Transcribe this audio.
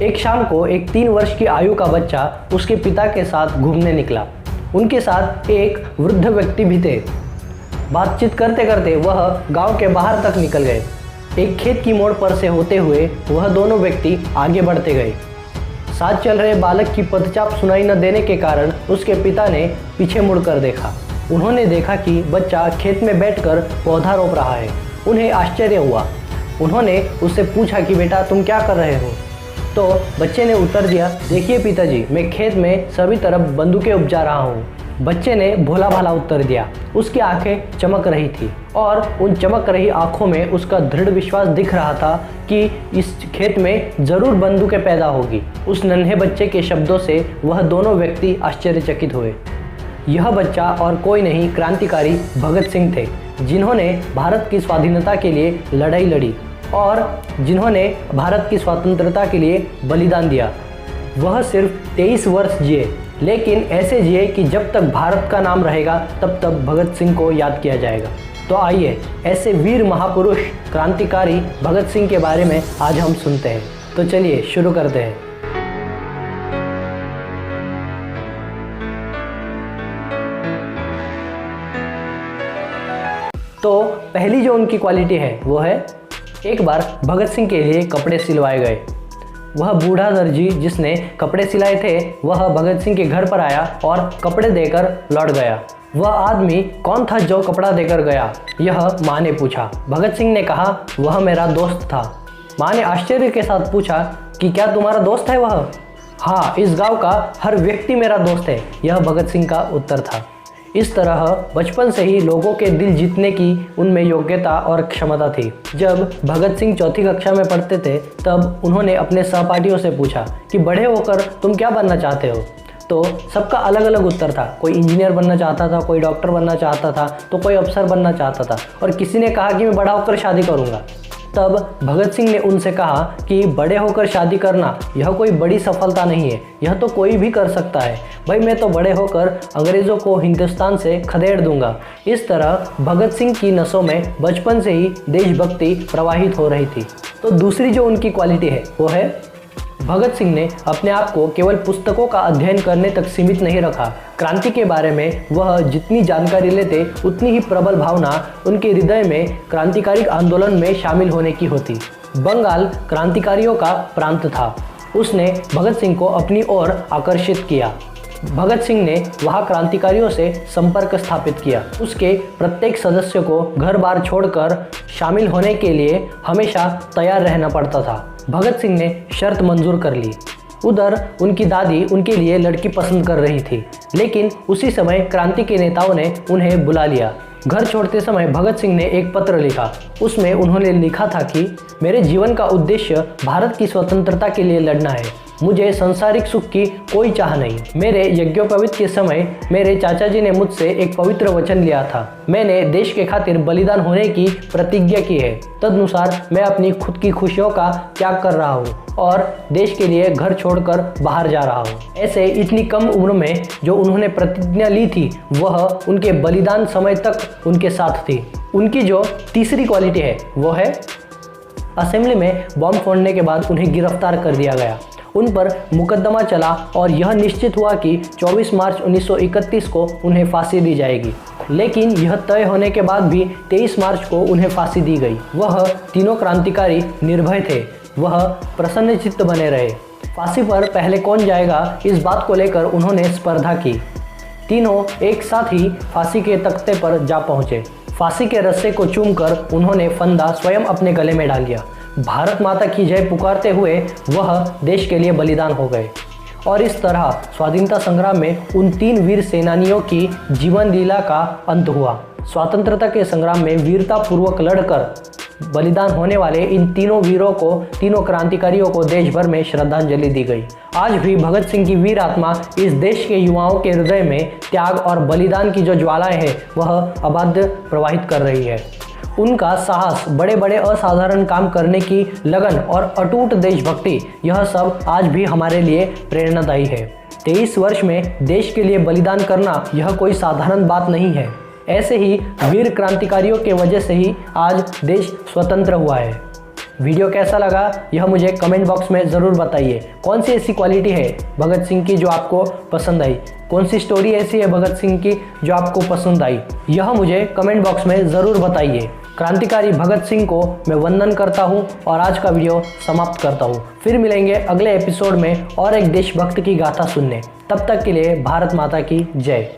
एक शाम को एक 3 वर्ष की आयु का बच्चा उसके पिता के साथ घूमने निकला। उनके साथ एक वृद्ध व्यक्ति भी थे। बातचीत करते करते वह गांव के बाहर तक निकल गए। एक खेत की मोड़ पर से होते हुए वह दोनों व्यक्ति आगे बढ़ते गए। साथ चल रहे बालक की पदचाप सुनाई न देने के कारण उसके पिता ने पीछे मुड़कर देखा। उन्होंने देखा कि बच्चा खेत में बैठकर पौधा रोप रहा है। उन्हें आश्चर्य हुआ। उन्होंने उससे पूछा कि बेटा तुम क्या कर रहे हो? तो बच्चे ने उत्तर दिया, देखिए पिताजी, मैं खेत में सभी तरफ बंदूकें उपजा रहा हूँ। बच्चे ने भोला भाला उत्तर दिया। उसकी आंखें चमक रही थी और उन चमक रही आंखों में उसका दृढ़ विश्वास दिख रहा था कि इस खेत में जरूर बंदूकें पैदा होगी। उस नन्हे बच्चे के शब्दों से वह दोनों व्यक्ति आश्चर्यचकित हुए। यह बच्चा और कोई नहीं, क्रांतिकारी भगत सिंह थे, जिन्होंने भारत की स्वाधीनता के लिए लड़ाई लड़ी और जिन्होंने भारत की स्वतंत्रता के लिए बलिदान दिया। वह सिर्फ 23 वर्ष जिए, लेकिन ऐसे जिए कि जब तक भारत का नाम रहेगा तब तक भगत सिंह को याद किया जाएगा। तो आइए ऐसे वीर महापुरुष क्रांतिकारी भगत सिंह के बारे में आज हम सुनते हैं। तो चलिए शुरू करते हैं। तो पहली जो उनकी क्वालिटी है वो है, एक बार भगत सिंह के लिए कपड़े सिलवाए गए। वह बूढ़ा दर्जी जिसने कपड़े सिलाए थे वह भगत सिंह के घर पर आया और कपड़े देकर लौट गया। वह आदमी कौन था जो कपड़ा देकर गया? यह माँ ने पूछा। भगत सिंह ने कहा, वह मेरा दोस्त था। माँ ने आश्चर्य के साथ पूछा कि क्या तुम्हारा दोस्त है वह? हाँ, इस गांव का हर व्यक्ति मेरा दोस्त है, यह भगत सिंह का उत्तर था। इस तरह बचपन से ही लोगों के दिल जीतने की उनमें योग्यता और क्षमता थी। जब भगत सिंह 4ठी कक्षा में पढ़ते थे तब उन्होंने अपने सहपाठियों से पूछा कि बड़े होकर तुम क्या बनना चाहते हो? तो सबका अलग अलग उत्तर था। कोई इंजीनियर बनना चाहता था, कोई डॉक्टर बनना चाहता था, तो कोई अफसर बनना चाहता था और किसी ने कहा कि मैं बड़ा होकर शादी करूँगा। तब भगत सिंह ने उनसे कहा कि बड़े होकर शादी करना यह कोई बड़ी सफलता नहीं है, यह तो कोई भी कर सकता है। भाई मैं तो बड़े होकर अंग्रेज़ों को हिंदुस्तान से खदेड़ दूंगा। इस तरह भगत सिंह की नसों में बचपन से ही देशभक्ति प्रवाहित हो रही थी। तो दूसरी जो उनकी क्वालिटी है वो है, भगत सिंह ने अपने आप को केवल पुस्तकों का अध्ययन करने तक सीमित नहीं रखा। क्रांति के बारे में वह जितनी जानकारी लेते उतनी ही प्रबल भावना उनके हृदय में क्रांतिकारी आंदोलन में शामिल होने की होती। बंगाल क्रांतिकारियों का प्रांत था। उसने भगत सिंह को अपनी ओर आकर्षित किया। भगत सिंह ने वहाँ क्रांतिकारियों से संपर्क स्थापित किया। उसके प्रत्येक सदस्य को घर बार छोड़कर शामिल होने के लिए हमेशा तैयार रहना पड़ता था। भगत सिंह ने शर्त मंजूर कर ली। उधर उनकी दादी उनके लिए लड़की पसंद कर रही थी, लेकिन उसी समय क्रांति के नेताओं ने उन्हें बुला लिया। घर छोड़ते समय भगत सिंह ने एक पत्र लिखा। उसमें उन्होंने लिखा था कि मेरे जीवन का उद्देश्य भारत की स्वतंत्रता के लिए लड़ना है। मुझे संसारिक सुख की कोई चाह नहीं। मेरे यज्ञोपवीत के समय मेरे चाचा जी ने मुझसे एक पवित्र वचन लिया था। मैंने देश के खातिर बलिदान होने की प्रतिज्ञा की है। तदनुसार मैं अपनी खुद की खुशियों का त्याग कर रहा हूँ और देश के लिए घर छोड़कर बाहर जा रहा हूँ। ऐसे इतनी कम उम्र में जो उन्होंने प्रतिज्ञा ली थी वह उनके बलिदान समय तक उनके साथ थी। उनकी जो तीसरी क्वालिटी है वो है, असेंबली में बम फोड़ने के बाद उन्हें गिरफ्तार कर दिया गया। उन पर मुकदमा चला और यह निश्चित हुआ कि 24 मार्च 1931 को उन्हें फांसी दी जाएगी, लेकिन यह तय होने के बाद भी 23 मार्च को उन्हें फांसी दी गई। वह तीनों क्रांतिकारी निर्भय थे। वह प्रसन्नचित्त बने रहे। फांसी पर पहले कौन जाएगा इस बात को लेकर उन्होंने स्पर्धा की। तीनों एक साथ ही फांसी के तख्ते पर जा पहुँचे। फांसी के रस्से को चूमकर उन्होंने फंदा स्वयं अपने गले में डाल लिया। भारत माता की जय पुकारते हुए वह देश के लिए बलिदान हो गए। और इस तरह स्वाधीनता संग्राम में उन 3 वीर सेनानियों की जीवन लीला का अंत हुआ। स्वतंत्रता के संग्राम में वीरता पूर्वक लड़कर बलिदान होने वाले इन तीनों वीरों को, तीनों क्रांतिकारियों को देश भर में श्रद्धांजलि दी गई। आज भी भगत सिंह की वीर आत्मा इस देश के युवाओं के हृदय में त्याग और बलिदान की जो ज्वालाएं हैं वह अबाध्य प्रवाहित कर रही है। उनका साहस, बड़े बड़े असाधारण काम करने की लगन और अटूट देशभक्ति, यह सब आज भी हमारे लिए प्रेरणादायी है। 23 वर्ष में देश के लिए बलिदान करना यह कोई साधारण बात नहीं है। ऐसे ही वीर क्रांतिकारियों के वजह से ही आज देश स्वतंत्र हुआ है। वीडियो कैसा लगा यह मुझे कमेंट बॉक्स में ज़रूर बताइए। कौन सी ऐसी क्वालिटी है भगत सिंह की जो आपको पसंद आई, कौन सी स्टोरी ऐसी है भगत सिंह की जो आपको पसंद आई, यह मुझे कमेंट बॉक्स में ज़रूर बताइए। क्रांतिकारी भगत सिंह को मैं वंदन करता हूँ और आज का वीडियो समाप्त करता हूँ। फिर मिलेंगे अगले एपिसोड में और एक देशभक्त की गाथा सुनने। तब तक के लिए भारत माता की जय।